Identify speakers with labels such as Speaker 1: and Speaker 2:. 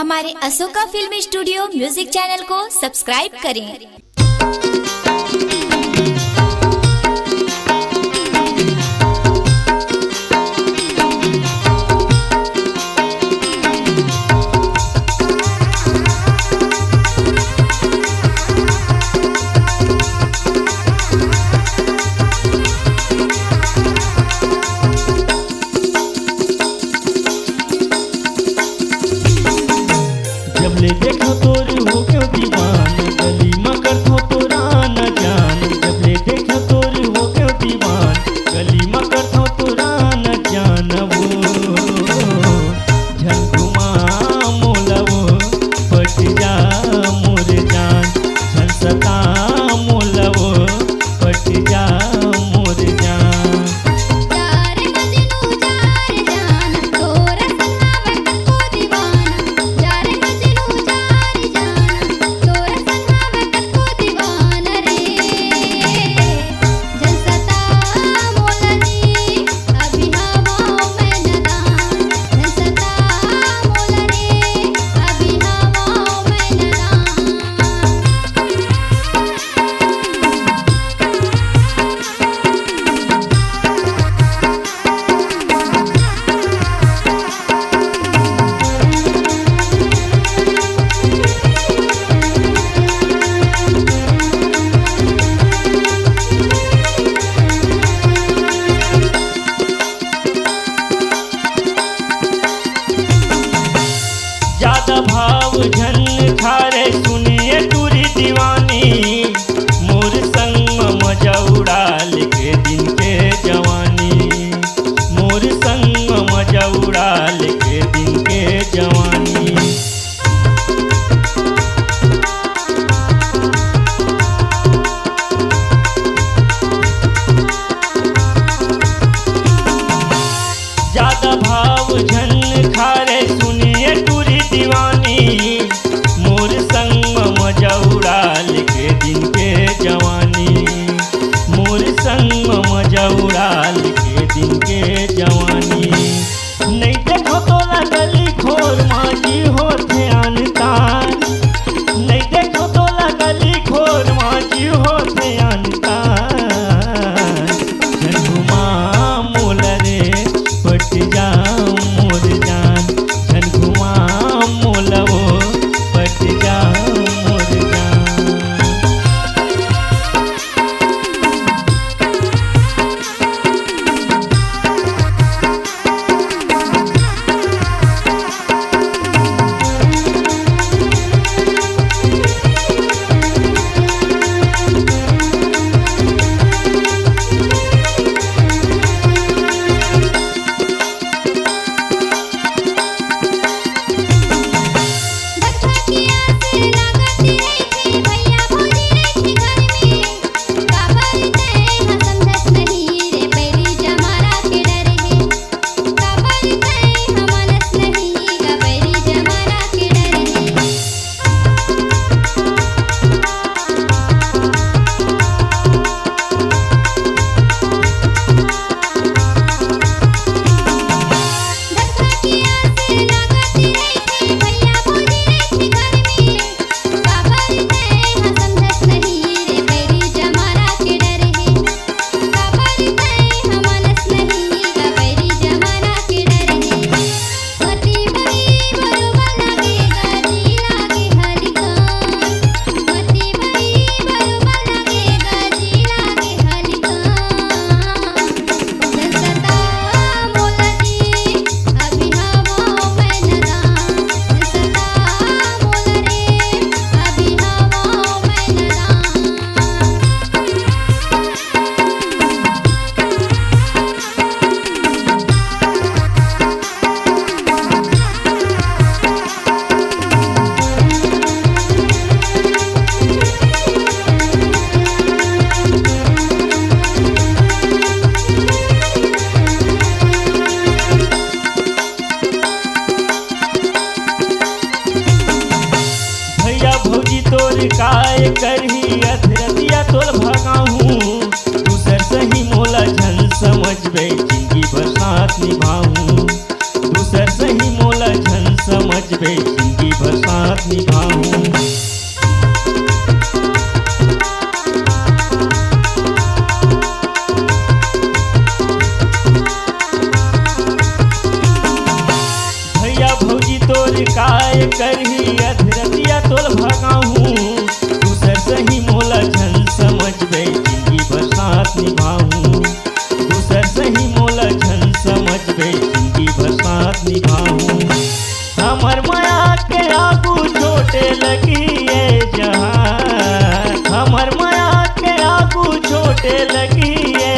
Speaker 1: हमारे Ashoka film studio music channel को subscribe करें।
Speaker 2: जब ले देखो तोर हो क्यों दीवान, गली मगर तो तोरा न जान। जब ले देखो तोर हो क्यों दीवान, गली मगर तो तोरा न जान। वो झंझुमा मोलवो पट जा मोर जान, झंसता मोलवो पट जा मोर जान। ज्यादा भाव झन खारे सुनिए टूरी दीवानी, मोर संग मजा उड़ाल के दिन के जवानी। मोर संग मजा उड़ाल के दिन के जवानी। ज्यादा भाव झन खारे सुनिए टूरी दीवानी, मोर संग मजा उड़ाल के दिन के जवानी। मोर संग मजा उड़ाल के दिन के जवानी। नहीं देखो तोला गली खोर माजी हो ध्यान तार, नहीं देखो तोला गली खोर माजी हो ध्यान तार। झंझुमा मोल रे पट जा मोर जान, झंझुमा मोलवो पट जा मोर जान। काय करही अधरतिया तोल भगाऊं, दूसर सही मोला झन समझ बे जिंदगी भर साथ निभाऊं। दूसर सही मोला झन समझ समझबे जिंदगी भर साथ निभाऊं। भैया भौजी तोर काय करही अधरतिया तोल भगाऊं, दूसर सही मोला झन समझबे जिंदगी भर साथ निभाऊं। दूसर सही मोला झन समझबे जिंदगी भर साथ निभाऊं। हमर माया के आगू छोटे लगी ये जहां, हमर माया के आगू छोटे लगी ये